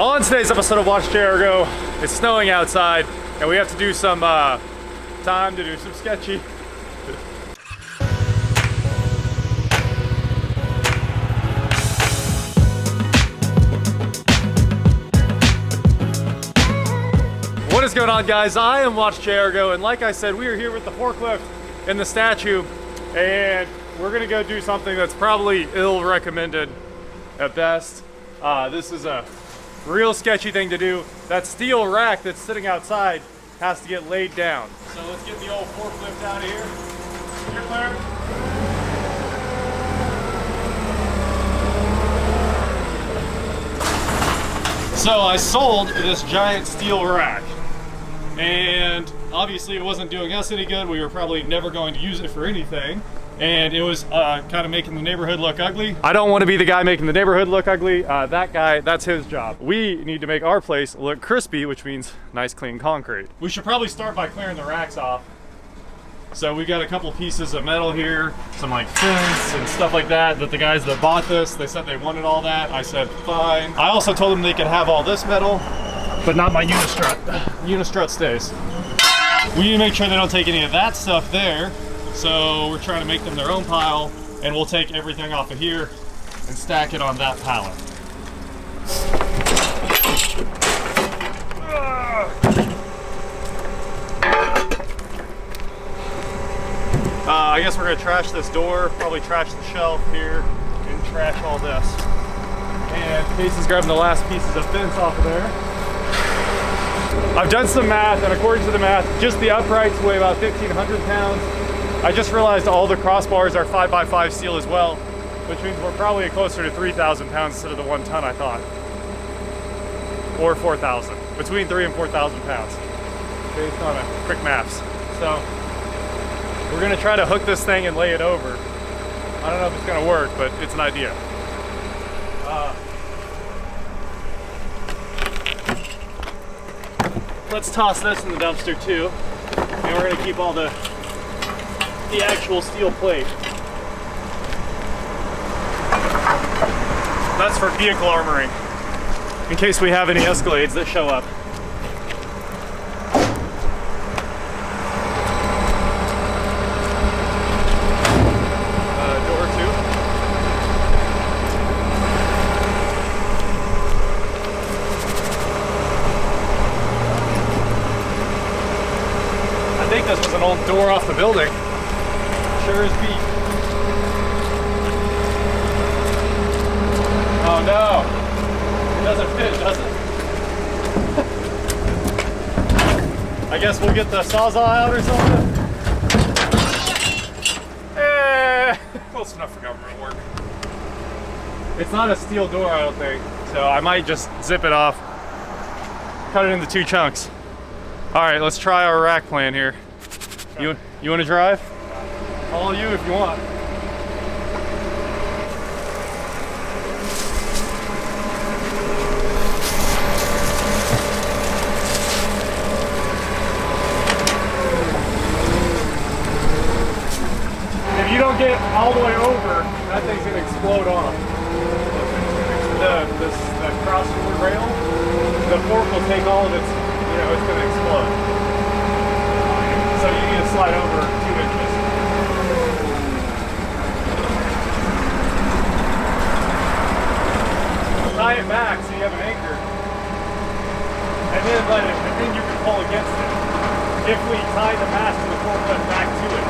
On today's episode of Watch Jericho, it's snowing outside, and we have to do some time to do some sketchy. What is going on, guys? I am Watch Jericho, and like I said, we are here with the forklift and the statue, and we're gonna go do something that's probably ill recommended at best. This is a real sketchy thing to do. That steel rack that's sitting outside has to get laid down. So let's get the old forklift out of here. Here, Claire. So I sold this giant steel rack, and obviously it wasn't doing us any good. We were probably never going to use it for anything. And it was kind of making the neighborhood look ugly. I don't want to be the guy making the neighborhood look ugly. That guy, that's his job. We need to make our place look crispy, which means nice clean concrete. We should probably start by clearing the racks off. So we got a couple pieces of metal here, some like fence and stuff like that the guys that bought this, they said they wanted all that. I said, fine. I also told them they could have all this metal, but not my unistrut. Unistrut stays. We need to make sure they don't take any of that stuff there. So we're trying to make them their own pile, and we'll take everything off of here and stack it on that pallet. I guess we're gonna trash this door, probably trash the shelf here, and trash all this. And Casey's grabbing the last pieces of fence off of there. I've done some math, and according to the math, just the uprights weigh about 1,500 pounds. I just realized all the crossbars are 5x5 steel as well, which means we're probably closer to 3,000 pounds instead of the 1 ton I thought. Or 4,000, between 3,000 and 4,000 pounds, based on a quick maths. So we're gonna try to hook this thing and lay it over. I don't know if it's gonna work, but it's an idea. Let's toss this in the dumpster too, and we're gonna keep all the actual steel plate. That's for vehicle armoring, in case we have any Escalades that show up. Door 2. I think this was an old door off the building. Sure as beef. Oh no, it doesn't fit, does it? I guess we'll get the Sawzall out or something. Close enough for government work. It's not a steel door, I don't think, so I might just zip it off, cut it into 2 chunks. All right, let's try our rack plan here. Okay. You want to drive? All you if you want. If you don't get all the way over, that thing's gonna explode off. The crossover rail, the fork will take all of its, it's gonna explode. So you need to slide over 2 inches. Tie it back so you have an anchor, and then you can pull against it. If we tie the mast to the forklift back to it.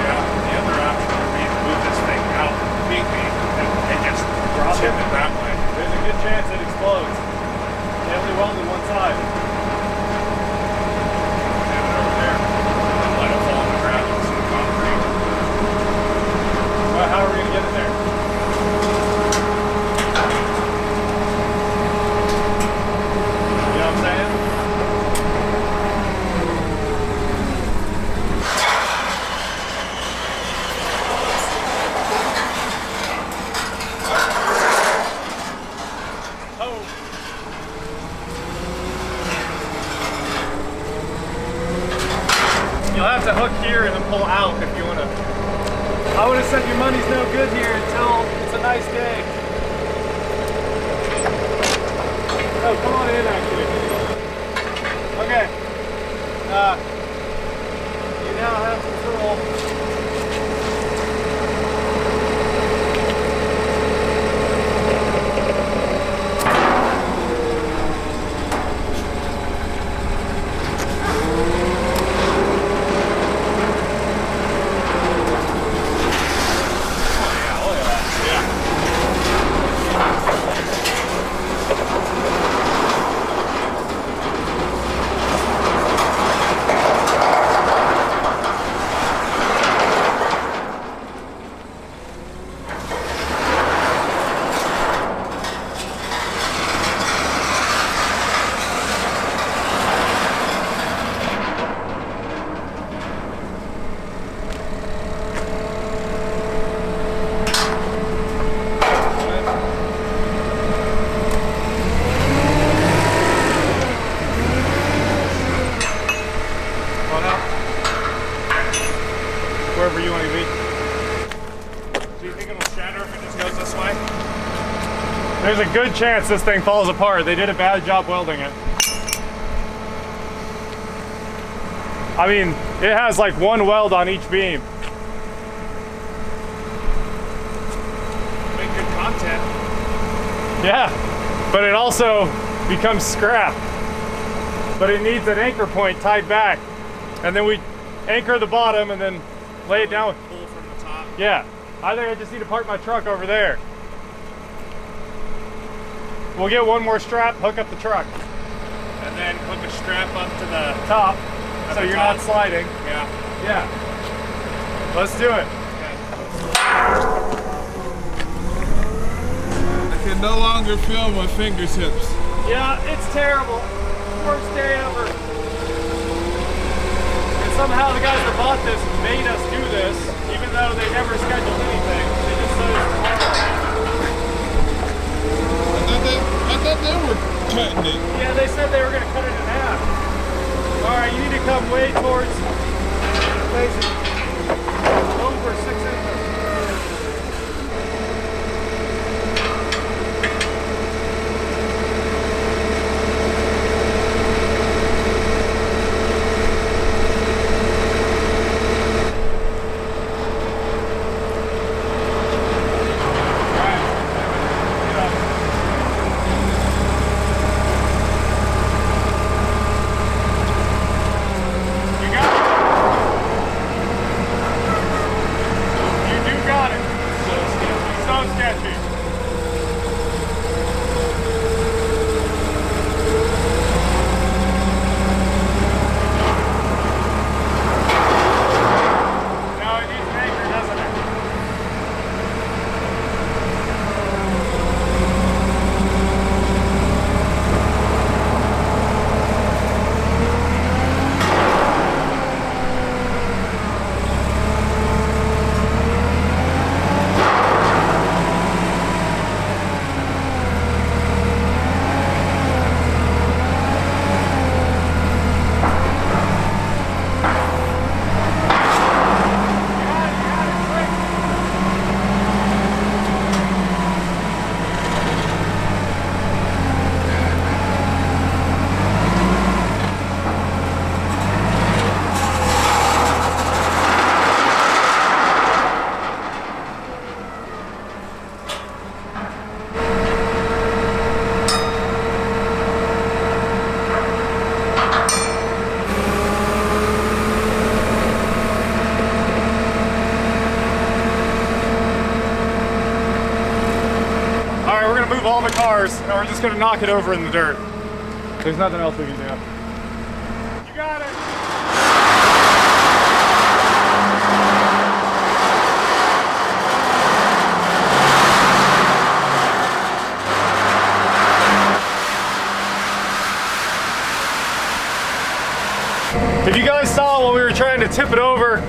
Yeah, the other option would be to move this thing out completely and just drop it that way. There's a good chance it explodes. They only welded one side. Have it over there. Let it fall on the ground with some concrete. Well, how are we gonna get it there? You'll have to hook here and then pull out if you want to. I would have said your money's no good here until it's a nice day. There's a good chance this thing falls apart. They did a bad job welding it. I mean, it has like one weld on each beam. Make good content. Yeah, but it also becomes scrap. But it needs an anchor point tied back. And then we anchor the bottom and then lay it down. Pull from the top. Yeah, I think I just need to park my truck over there. We'll get one more strap, hook up the truck. And then hook a strap up to the Top, so you're not sliding. Yeah. Yeah. Let's do it. I can no longer feel my fingertips. Yeah, it's terrible. Worst day ever. And somehow the guys that bought this made us do this, even though they never scheduled anything. They just said it was tomorrow. I thought they were cutting it. Yeah, they said they were going to cut it in half. All right, you need to come way towards over 6 inches. All the cars, and we're just gonna knock it over in the dirt. There's nothing else we can do. You got it! If you guys saw when we were trying to tip it over,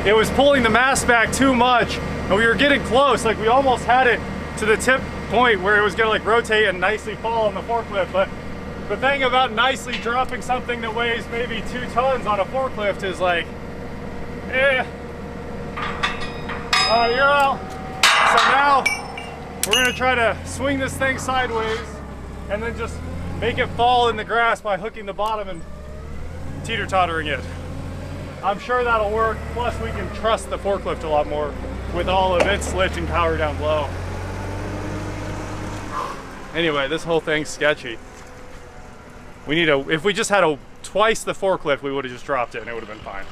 it was pulling the mast back too much, and we were getting close, like we almost had it to the tip point where it was gonna like rotate and nicely fall on the forklift. But the thing about nicely dropping something that weighs maybe 2 tons on a forklift is like, you're out. So now we're gonna try to swing this thing sideways and then just make it fall in the grass by hooking the bottom and teeter-tottering it. I'm sure that'll work. Plus we can trust the forklift a lot more with all of its lifting power down below. Anyway, this whole thing's sketchy. We need if we just had twice the forklift, we would have just dropped it and it would have been fine.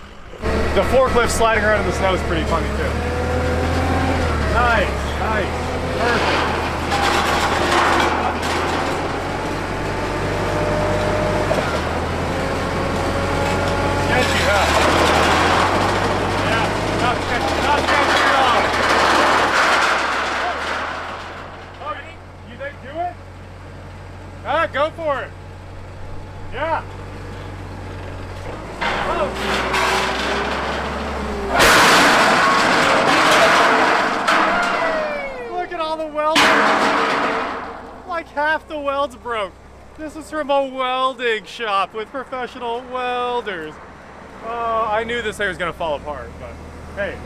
The forklift sliding around in the snow is pretty funny too. Nice, nice, perfect. Sketchy, huh? Yeah, not sketchy at all. You think do it? Ah, go for it. Yeah. Oh. Look at all the welds. Like half the welds broke. This is from a welding shop with professional welders. Oh, I knew this thing was gonna fall apart, but hey,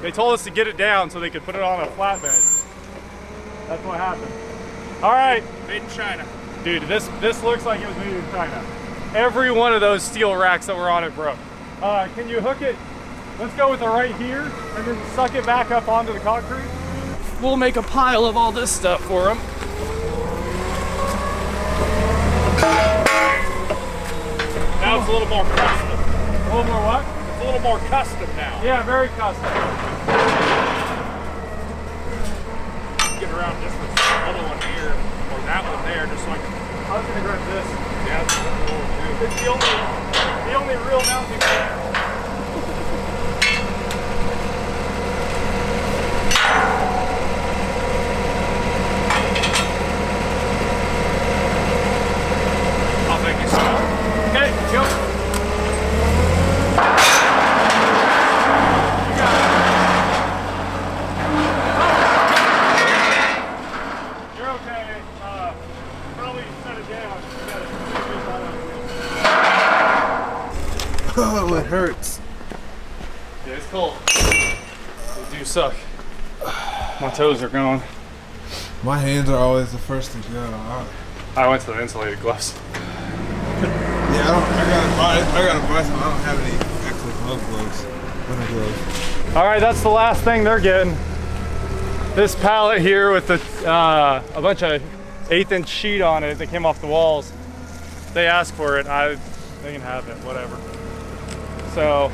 they told us to get it down so they could put it on a flatbed. That's what happened. All right. Made in China. Dude, this looks like it was made in China. Every one of those steel racks that were on it broke. Can you hook it? Let's go with it right here and then suck it back up onto the concrete. We'll make a pile of all this stuff for him. Now it's a little more custom. A little more what? It's a little more custom now. Yeah, very custom. Get around just this other one here, or that one there, just like. I was gonna grab this. Yeah, that's cool too. It's the only real mounting there. I'll make it so. Okay, go. You got it. You're okay. Probably set it down. You got it. Oh, it hurts. Yeah, it's cold. They do suck. My toes are gone. My hands are always the first to go. I went to the insulated gloves. Yeah, I gotta buy some. I don't have any actual gloves. Winter gloves. All right, that's the last thing they're getting. This pallet here with the a bunch of 1/8" sheet on it that came off the walls. They asked for it. They can have it, whatever. So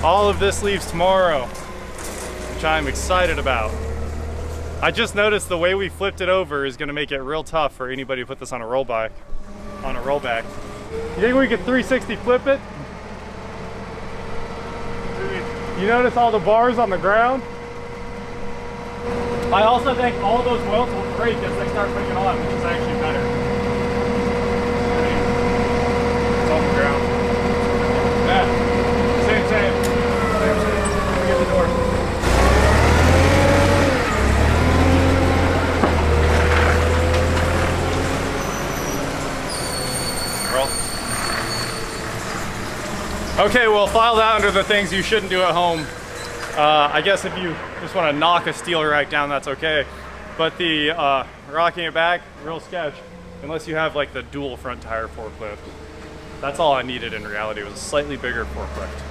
all of this leaves tomorrow, which I'm excited about. I just noticed the way we flipped it over is going to make it real tough for anybody to put this on a rollback. You think we could 360 flip it? You notice all the bars on the ground? I also think all those welds will break as they start putting it on, which is actually better. It's on the ground. Yeah. Same. Let me get the door. Okay, well, file that under the things you shouldn't do at home. I guess if you just want to knock a steel rack down, that's okay. But the rocking it back, real sketch. Unless you have like the dual front tire forklift. That's all I needed in reality, was a slightly bigger forklift.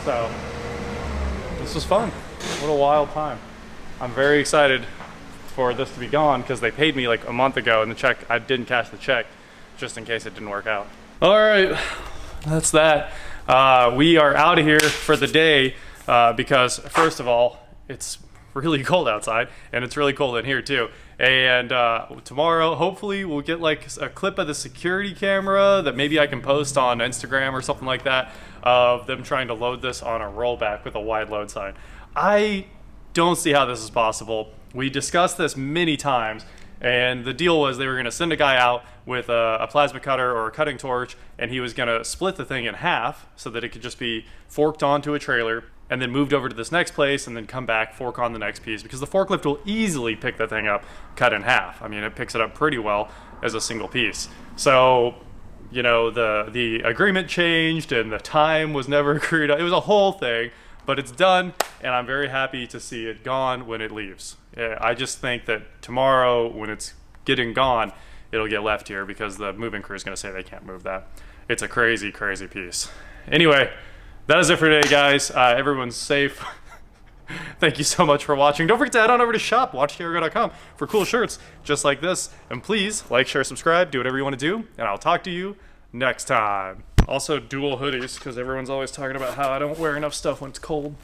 So, this was fun. What a wild time. I'm very excited for this to be gone because they paid me like a month ago and the check, I didn't cash the check just in case it didn't work out. All right, that's that. We are out of here for the day because first of all, it's really cold outside and it's really cold in here too. And tomorrow, hopefully we'll get like a clip of the security camera that maybe I can post on Instagram or something like that of them trying to load this on a rollback with a wide load sign. I don't see how this is possible. We discussed this many times. And the deal was they were going to send a guy out with a plasma cutter or a cutting torch, and he was going to split the thing in half so that it could just be forked onto a trailer and then moved over to this next place and then come back, fork on the next piece, because the forklift will easily pick the thing up, cut in half. I mean, it picks it up pretty well as a single piece. So, you know, the agreement changed and the time was never agreed on. It was a whole thing, but it's done, and I'm very happy to see it gone when it leaves. I just think that tomorrow, when it's getting gone, it'll get left here because the moving crew is going to say they can't move that. It's a crazy, crazy piece. Anyway, that is it for today, guys. Everyone's safe. Thank you so much for watching. Don't forget to head on over to shop.watchcarrigo.com for cool shirts just like this. And please like, share, subscribe, do whatever you want to do, and I'll talk to you next time. Also, dual hoodies, because everyone's always talking about how I don't wear enough stuff when it's cold.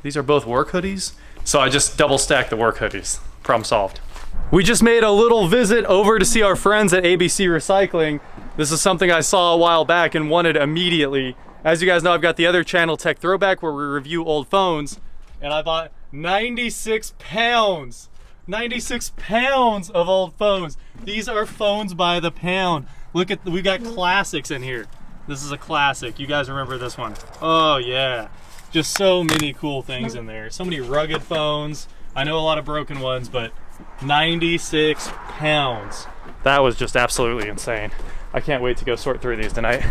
These are both work hoodies, so I just double stack the work hoodies. Problem solved. We just made a little visit over to see our friends at ABC Recycling. This is something I saw a while back and wanted immediately. As you guys know, I've got the other channel, Tech Throwback, where we review old phones, and I bought 96 pounds. 96 pounds of old phones. These are phones by the pound. Look at, we got classics in here. This is a classic. You guys remember this one? Oh yeah. Just so many cool things in there. So many rugged phones. I know a lot of broken ones, but 96 pounds. That was just absolutely insane. I can't wait to go sort through these tonight.